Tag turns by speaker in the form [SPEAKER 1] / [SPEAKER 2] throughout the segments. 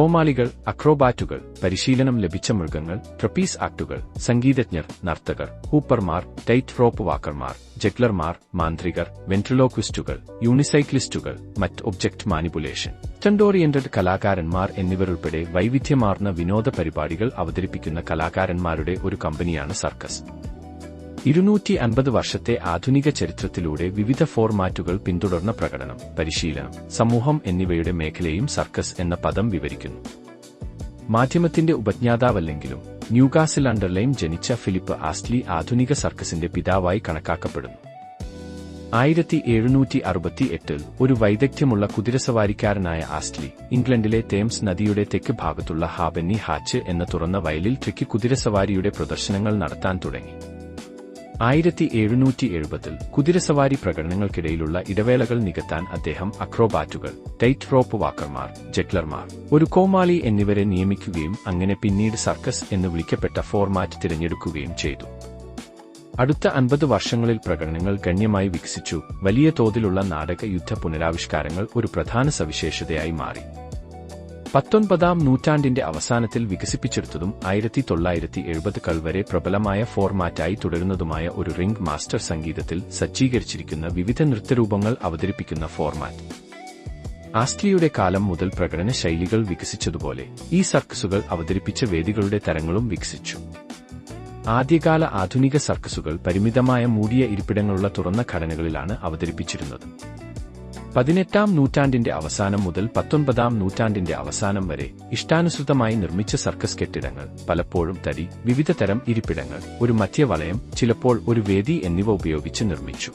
[SPEAKER 1] കോമാളികൾ, അക്രോബാറ്റുകൾ, പരിശീലനം ലഭിച്ച മൃഗങ്ങൾ, ട്രപ്പീസ് ആക്ടുകൾ, സംഗീതജ്ഞർ, നർത്തകർ, ഹൂപ്പർമാർ, ടൈറ്റ് റോപ്പ് വാക്കർമാർ, ജഗ്ലർമാർ, മാന്ത്രികർ, വെൻട്രിലോക്വിസ്റ്റുകൾ, യൂണിസൈക്ലിസ്റ്റുകൾ, മറ്റ് ഒബ്ജക്ട് മാനിപുലേഷൻ, സ്റ്റണ്ട് ഓറിയന്റഡ് കലാകാരന്മാർ എന്നിവരുൾപ്പെടെ വൈവിധ്യമാർന്ന വിനോദ പരിപാടികൾ അവതരിപ്പിക്കുന്ന കലാകാരന്മാരുടെ ഒരു കമ്പനിയാണ് സർക്കസ്. 250 വർഷത്തെ ആധുനിക ചരിത്രത്തിലൂടെ വിവിധ ഫോർമാറ്റുകൾ പിന്തുടർന്ന പ്രകടനം, പരിശീലനം, സമൂഹം എന്നിവയുടെ മേഖലയും സർക്കസ് എന്ന പദം വിവരിക്കുന്നു. മാധ്യമത്തിന്റെ ഉപജ്ഞാതാവല്ലെങ്കിലും ന്യൂകാസിൽ അണ്ടർലൈൻ ജനിച്ച ഫിലിപ്പ് ആസ്റ്റ്ലി ആധുനിക സർക്കസിന്റെ പിതാവായി കണക്കാക്കപ്പെടുന്നു. 1768 ഒരു വൈദഗ്ധ്യമുള്ള കുതിരസവാരിക്കാരനായ ആസ്റ്റ്ലി ഇംഗ്ലണ്ടിലെ തേംസ് നദിയുടെ തെക്ക് ഭാഗത്തുള്ള ഹാബന്നി ഹാച്ച് എന്ന തുറന്ന വയലിൽ ട്രിക്കി കുതിരസവാരിയുടെ പ്രദർശനങ്ങൾ നടത്താൻ തുടങ്ങി. 1770 കുതിരസവാരി പ്രകടനങ്ങൾക്കിടയിലുള്ള ഇടവേളകൾ നികത്താൻ അദ്ദേഹം അക്രോബാറ്റുകൾ, ടൈറ്റ് റോപ്പ് വാക്കർമാർ, ജഗ്ലർമാർ, ഒരു കോമാളി എന്നിവരെ നിയമിക്കുകയും അങ്ങനെ പിന്നീട് സർക്കസ് എന്ന് വിളിക്കപ്പെട്ട ഫോർമാറ്റ് തിരഞ്ഞെടുക്കുകയും ചെയ്തു. അടുത്ത 50 വർഷങ്ങളിൽ പ്രകടനങ്ങൾ ഗണ്യമായി വികസിച്ചു. വലിയ തോതിലുള്ള നാടക യുദ്ധ പുനരാവിഷ്കാരങ്ങൾ ഒരു പ്രധാന സവിശേഷതയായി മാറി. 19ാം നൂറ്റാണ്ടിന്റെ അവസാനത്തിൽ വികസിപ്പിച്ചെടുത്തതും 1970കൾ വരെ പ്രബലമായ ഫോർമാറ്റായി തുടരുന്നതുമായ ഒരു റിംഗ് മാസ്റ്റർ സംഗീതത്തിൽ സജ്ജീകരിച്ചിരിക്കുന്ന വിവിധ നൃത്തരൂപങ്ങൾ അവതരിപ്പിക്കുന്ന ഫോർമാറ്റ്. ആസ്റ്റ്ലിയുടെ കാലം മുതൽ പ്രകടന ശൈലികൾ വികസിച്ചതുപോലെ ഈ സർക്കസുകൾ അവതരിപ്പിച്ച വേദികളുടെ തരങ്ങളും വികസിച്ചു. ആദ്യകാല ആധുനിക സർക്കസുകൾ പരിമിതമായ മൂടിയ ഇരിപ്പിടങ്ങളുള്ള തുറന്ന ഘടനകളിലാണ് അവതരിപ്പിച്ചിരുന്നത്. 18ാം നൂറ്റാണ്ടിന്റെ അവസാനം മുതൽ 19ാം നൂറ്റാണ്ടിന്റെ അവസാനം വരെ ഇഷ്ടാനുസൃതമായി നിർമ്മിച്ച സർക്കസ് കെട്ടിടങ്ങൾ, പലപ്പോഴും തടി, വിവിധ തരം ഇരിപ്പിടങ്ങൾ, ഒരു മധ്യവലയം, ചിലപ്പോൾ ഒരു വേദി എന്നിവ ഉപയോഗിച്ച് നിർമ്മിച്ചു.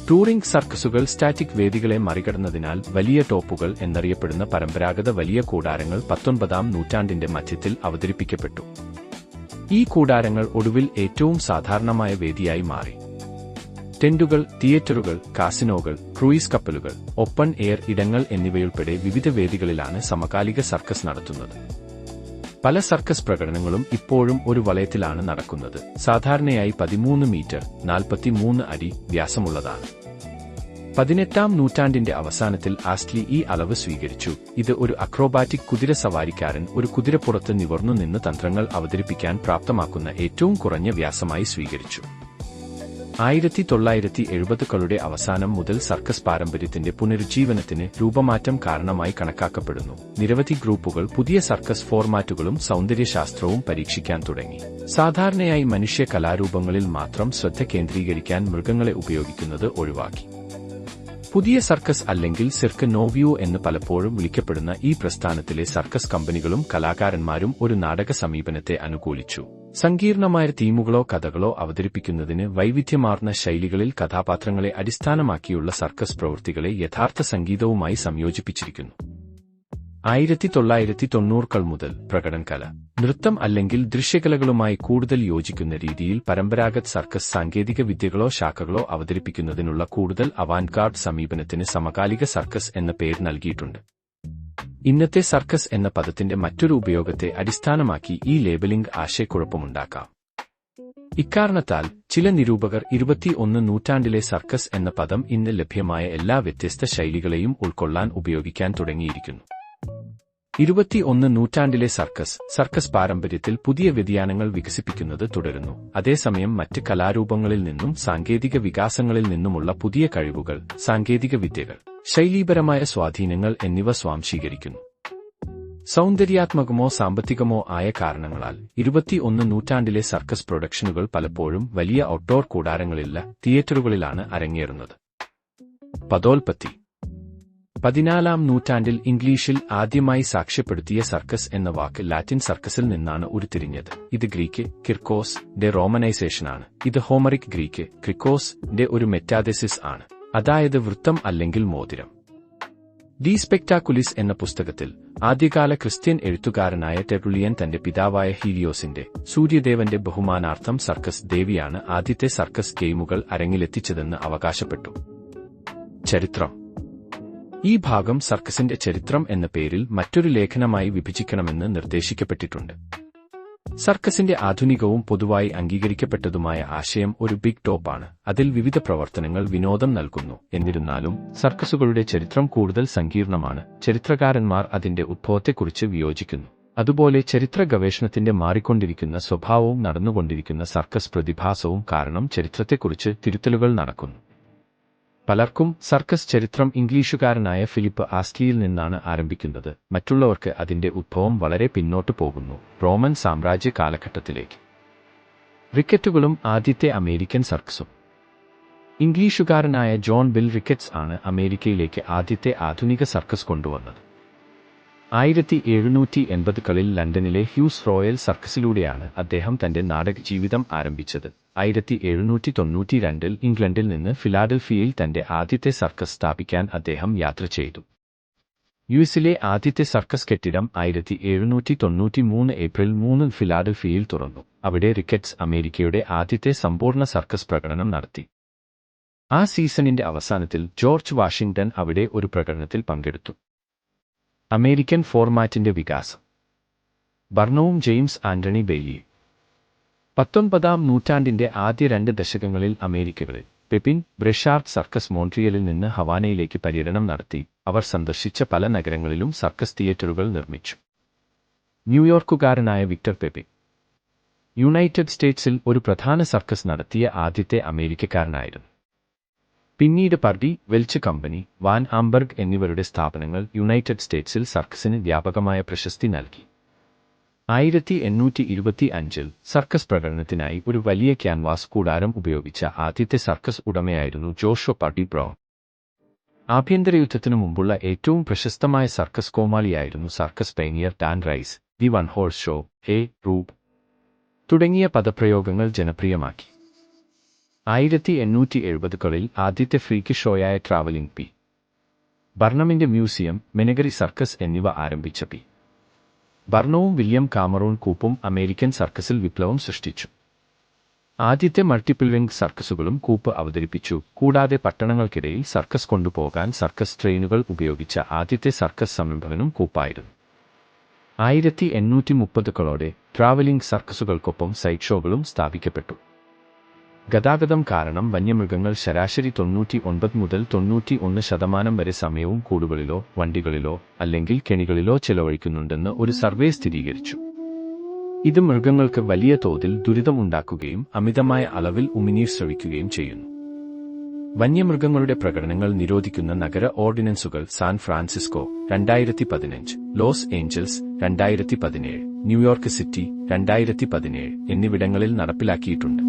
[SPEAKER 1] ടൂറിംഗ് സർക്കസുകൾ സ്റ്റാറ്റിക് വേദികളെ മറികടന്നതിനാൽ വലിയ ടോപ്പുകൾ എന്നറിയപ്പെടുന്ന പരമ്പരാഗത വലിയ കൂടാരങ്ങൾ 19ാം നൂറ്റാണ്ടിന്റെ മധ്യത്തിൽ അവതരിപ്പിക്കപ്പെട്ടു. ഈ കൂടാരങ്ങൾ ഒടുവിൽ ഏറ്റവും സാധാരണമായ വേദിയായി മാറി. ടെന്റുകൾ, തിയേറ്ററുകൾ, കാസിനോകൾ, ക്രൂയിസ് കപ്പലുകൾ, ഓപ്പൺ എയർ ഇടങ്ങൾ എന്നിവയുൾപ്പെടെ വിവിധ വേദികളിലാണ് സമകാലിക സർക്കസ് നടത്തുന്നത്. പല സർക്കസ് പ്രകടനങ്ങളും ഇപ്പോഴും ഒരു വലയത്തിലാണ് നടക്കുന്നത്. സാധാരണയായി 13 മീറ്റർ (43 അടി) വ്യാസമുള്ളതാണ്. 18ാം നൂറ്റാണ്ടിന്റെ അവസാനത്തിൽ ആസ്റ്റ്ലി ഈ അളവ് സ്വീകരിച്ചു. ഇത് ഒരു അക്രോബാറ്റിക് കുതിരസവാരിക്കാരൻ ഒരു കുതിരപ്പുറത്ത് നിവർന്നു നിന്ന് തന്ത്രങ്ങൾ അവതരിപ്പിക്കാൻ പ്രാപ്തമാക്കുന്ന ഏറ്റവും കുറഞ്ഞ വ്യാസമായി സ്വീകരിച്ചു. 1970കളുടെ അവസാനം മുതൽ സർക്കസ് പാരമ്പര്യത്തിന്റെ പുനരുജ്ജീവനത്തിന് രൂപമാറ്റം കാരണമായി കണക്കാക്കപ്പെടുന്നു. നിരവധി ഗ്രൂപ്പുകൾ പുതിയ സർക്കസ് ഫോർമാറ്റുകളും സൗന്ദര്യശാസ്ത്രവും പരീക്ഷിക്കാൻ തുടങ്ങി. സാധാരണയായി മനുഷ്യ കലാരൂപങ്ങളിൽ മാത്രം ശ്രദ്ധ കേന്ദ്രീകരിക്കാൻ മൃഗങ്ങളെ ഉപയോഗിക്കുന്നത് ഒഴിവാക്കി. പുതിയ സർക്കസ് അല്ലെങ്കിൽ സിർക്ക് നോവ്യൂ എന്ന് പലപ്പോഴും വിളിക്കപ്പെടുന്ന ഈ പ്രസ്ഥാനത്തിലെ സർക്കസ് കമ്പനികളും കലാകാരന്മാരും ഒരു നാടക സമീപനത്തെ അനുകൂലിച്ചു. സങ്കീർണമായ തീമുകളോ കഥകളോ അവതരിപ്പിക്കുന്നതിന് വൈവിധ്യമാർന്ന ശൈലികളിൽ കഥാപാത്രങ്ങളെ അടിസ്ഥാനമാക്കിയുള്ള സർക്കസ് പ്രവൃത്തികളെ യഥാർത്ഥ സംഗീതവുമായി സംയോജിപ്പിച്ചിരിക്കുന്നു. 1990കൾ മുതൽ പ്രകടനകല, നൃത്തം അല്ലെങ്കിൽ ദൃശ്യകലകളുമായി കൂടുതൽ യോജിക്കുന്ന രീതിയിൽ പരമ്പരാഗത സർക്കസ് സാങ്കേതിക വിദ്യകളോ ശാഖകളോ അവതരിപ്പിക്കുന്നതിനുള്ള കൂടുതൽ അവാൻഗാർഡ് സമീപനത്തിന് സമകാലിക സർക്കസ് എന്ന പേര് നൽകിയിട്ടുണ്ട്. ഇന്നത്തെ സർക്കസ് എന്ന പദത്തിന്റെ മറ്റൊരു ഉപയോഗത്തെ അടിസ്ഥാനമാക്കി ഈ ലേബലിംഗ് ആശയക്കുഴപ്പമുണ്ടാക്കാം. ഇക്കാരണത്താൽ ചില നിരൂപകർ 21 നൂറ്റാണ്ടിലെ സർക്കസ് എന്ന പദം ഇന്ന് ലഭ്യമായ എല്ലാ വ്യത്യസ്ത ശൈലികളെയും ഉൾക്കൊള്ളാൻ ഉപയോഗിക്കാൻ തുടങ്ങിയിരിക്കുന്നു. 21 നൂറ്റാണ്ടിലെ സർക്കസ് പാരമ്പര്യത്തിൽ പുതിയ വ്യതിയാനങ്ങൾ വികസിപ്പിക്കുന്നത് തുടരുന്നു. അതേസമയം മറ്റ് കലാരൂപങ്ങളിൽ നിന്നും സാങ്കേതിക വികാസങ്ങളിൽ നിന്നുമുള്ള പുതിയ കഴിവുകൾ, സാങ്കേതിക വിദ്യകൾ, ശൈലീപരമായ സ്വാധീനങ്ങൾ എന്നിവ സ്വാംശീകരിക്കുന്നു. സൗന്ദര്യാത്മകമോ സാമ്പത്തികമോ ആയ കാരണങ്ങളാൽ 21 നൂറ്റാണ്ടിലെ സർക്കസ് പ്രൊഡക്ഷനുകൾ പലപ്പോഴും വലിയ ഔട്ട്ഡോർ കൂടാരങ്ങളില്ല തിയേറ്ററുകളിലാണ് അരങ്ങേറുന്നത്. പദോൽപത്തി 14ാം നൂറ്റാണ്ടിൽ ഇംഗ്ലീഷിൽ ആദ്യമായി സാക്ഷ്യപ്പെടുത്തിയ സർക്കസ് എന്ന വാക്ക് ലാറ്റിൻ സർക്കസിൽ നിന്നാണ് ഉരുത്തിരിഞ്ഞത്. ഇത് ഗ്രീക്ക് കിർക്കോസ് ന്റെ റോമനൈസേഷനാണ്. ഇത് ഹോമറിക് ഗ്രീക്ക് ക്രിക്കോസ് ന്റെ ഒരു മെറ്റാതെസിസ് ആണ്, അതായത് വൃത്തം അല്ലെങ്കിൽ മോതിരം. ഡി സ്പെക്ടാക്കുലിസ് എന്ന പുസ്തകത്തിൽ ആദ്യകാല ക്രിസ്ത്യൻ എഴുത്തുകാരനായ ടെർട്ടുലിയൻ തന്റെ പിതാവായ ഹീലിയോസിന്റെ സൂര്യദേവന്റെ ബഹുമാനാർത്ഥം സർക്കസ് ദേവിയാണ് ആദ്യത്തെ സർക്കസ് ഗെയിമുകൾ അരങ്ങിലെത്തിച്ചതെന്ന് അവകാശപ്പെട്ടു. ചരിത്രം. ഈ ഭാഗം സർക്കസിന്റെ ചരിത്രം എന്ന പേരിൽ മറ്റൊരു ലേഖനമായി വിഭജിക്കണമെന്ന് നിർദ്ദേശിക്കപ്പെട്ടിട്ടുണ്ട്. സർക്കസിന്റെ ആധുനികവും പൊതുവായി അംഗീകരിക്കപ്പെട്ടതുമായ ആശയം ഒരു ബിഗ് ടോപ്പാണ്. അതിൽ വിവിധ പ്രവർത്തനങ്ങൾ വിനോദം നൽകുന്നു. എന്നിരുന്നാലും സർക്കസുകളുടെ ചരിത്രം കൂടുതൽ സങ്കീർണമാണ്. ചരിത്രകാരന്മാർ അതിന്റെ ഉദ്ഭവത്തെക്കുറിച്ച് വിയോജിക്കുന്നു. അതുപോലെ ചരിത്ര ഗവേഷണത്തിന്റെ മാറിക്കൊണ്ടിരിക്കുന്ന സ്വഭാവവും നടന്നുകൊണ്ടിരിക്കുന്ന സർക്കസ് പ്രതിഭാസവും കാരണം ചരിത്രത്തെക്കുറിച്ച് തിരുത്തലുകൾ നടക്കുന്നു. പലർക്കും സർക്കസ് ചരിത്രം ഇംഗ്ലീഷുകാരനായ ഫിലിപ്പ് ആസ്റ്റ്ലിയിൽ നിന്നാണ് ആരംഭിക്കുന്നത്. മറ്റുള്ളവർക്ക് അതിന്റെ ഉദ്ഭവം വളരെ പിന്നോട്ട് പോകുന്നു, റോമൻ സാമ്രാജ്യ കാലഘട്ടത്തിലേക്ക്. റിക്കറ്റുകളും ആദ്യത്തെ അമേരിക്കൻ സർക്കസും. ഇംഗ്ലീഷുകാരനായ ജോൺ ബിൽ റിക്കറ്റ്സ് ആണ് അമേരിക്കയിലേക്ക് ആദ്യത്തെ ആധുനിക സർക്കസ് കൊണ്ടുവന്നത്. 1780കളിൽ ലണ്ടനിലെ ഹ്യൂസ് റോയൽ സർക്കസിലൂടെയാണ് അദ്ദേഹം തന്റെ നാടക ജീവിതം ആരംഭിച്ചത്. 1792ൽ ഇംഗ്ലണ്ടിൽ നിന്ന് ഫിലാഡൽഫിയയിൽ തന്റെ ആദ്യത്തെ സർക്കസ് സ്ഥാപിക്കാൻ അദ്ദേഹം യാത്ര ചെയ്തു. യുഎസിലെ ആദ്യത്തെ സർക്കസ് കെട്ടിടം 1793 ഏപ്രിൽ 3 ഫിലാഡൽഫിയയിൽ തുറന്നു. അവിടെ റിക്കറ്റ്സ് അമേരിക്കയുടെ ആദ്യത്തെ സമ്പൂർണ്ണ സർക്കസ് പ്രകടനം നടത്തി. ആ സീസണിന്റെ അവസാനത്തിൽ ജോർജ് വാഷിംഗ്ടൺ അവിടെ ഒരു പ്രകടനത്തിൽ പങ്കെടുത്തു. അമേരിക്കൻ ഫോർമാറ്റിന്റെ വികാസം. ബർണവും ജെയിംസ് ആന്റണി ബെയ്ലി. 19ാം നൂറ്റാണ്ടിന്റെ ആദ്യ 2 ദശകങ്ങളിൽ അമേരിക്കകളിൽ പെപ്പിൻ ബ്രെഷാർഡ് സർക്കസ് മോൺട്രിയലിൽ നിന്ന് ഹവാനയിലേക്ക് പര്യടനം നടത്തി. അവർ സന്ദർശിച്ച പല നഗരങ്ങളിലും സർക്കസ് തിയേറ്ററുകൾ നിർമ്മിച്ചു. ന്യൂയോർക്കുകാരനായ വിക്ടർ പെപ്പിൻ യുണൈറ്റഡ് സ്റ്റേറ്റ്സിൽ ഒരു പ്രധാന സർക്കസ് നടത്തിയ ആദ്യത്തെ അമേരിക്കക്കാരനായിരുന്നു. പിന്നീട് പർഡി, വെൽച്ച് കമ്പനി, വാൻ ആംബർഗ് എന്നിവരുടെ സ്ഥാപനങ്ങൾ യുണൈറ്റഡ് സ്റ്റേറ്റ്സിൽ സർക്കസിന് വ്യാപകമായ പ്രശസ്തി നൽകി. 1825ൽ സർക്കസ് പ്രകടനത്തിനായി ഒരു വലിയ ക്യാൻവാസ് കൂടാരം ഉപയോഗിച്ച ആദ്യത്തെ സർക്കസ് ഉടമയായിരുന്നു ജോഷുവ പർഡി ബ്രൗൺ. ആഭ്യന്തര യുദ്ധത്തിനു മുമ്പുള്ള ഏറ്റവും പ്രശസ്തമായ സർക്കസ് കോമാളിയായിരുന്നു circus pioneer Dan Rice. The one horse show, hey rube തുടങ്ങിയ പദപ്രയോഗങ്ങൾ ജനപ്രിയമാക്കി. 1870കളിൽ ആദ്യത്തെ ഫ്രീക്ക് ഷോയായ ട്രാവലിംഗ് പി. ബർണമിന്റെ മ്യൂസിയം, മെനഗറി സർക്കസ് എന്നിവ ആരംഭിച്ച പി. ബർണവും വില്യം കാമറൂൺ കൂപ്പും അമേരിക്കൻ സർക്കസിൽ വിപ്ലവം സൃഷ്ടിച്ചു. ആദ്യത്തെ മൾട്ടിപ്പിൾ റിംഗ് സർക്കസുകളും കൂപ്പ് അവതരിപ്പിച്ചു. കൂടാതെ പട്ടണങ്ങൾക്കിടയിൽ സർക്കസ് കൊണ്ടുപോകാൻ സർക്കസ് ട്രെയിനുകൾ ഉപയോഗിച്ച ആദ്യത്തെ സർക്കസ് സംരംഭകനും കൂപ്പായിരുന്നു. 1830കളോടെ ട്രാവലിംഗ് സർക്കസുകൾക്കൊപ്പം സൈഡ് ഷോകളും സ്ഥാപിക്കപ്പെട്ടു. ഗതാഗതം കാരണം വന്യമൃഗങ്ങൾ ശരാശരി 99 മുതൽ 91% വരെ സമയവും കൂടുകളിലോ വണ്ടികളിലോ അല്ലെങ്കിൽ കെണികളിലോ ചെലവഴിക്കുന്നുണ്ടെന്ന് ഒരു സർവേ സ്ഥിരീകരിച്ചു. ഇത് മൃഗങ്ങൾക്ക് വലിയ തോതിൽ ദുരിതമുണ്ടാക്കുകയും അമിതമായ അളവിൽ ഉമിനീർ സ്രവിക്കുകയും ചെയ്യുന്നു. വന്യമൃഗങ്ങളുടെ പ്രകടനങ്ങൾ നിരോധിക്കുന്ന നഗര ഓർഡിനൻസുകൾ San Francisco 2015, Los Angeles 2017, New York city 2017 എന്നിവിടങ്ങളിൽ നടപ്പിലാക്കിയിട്ടുണ്ട്.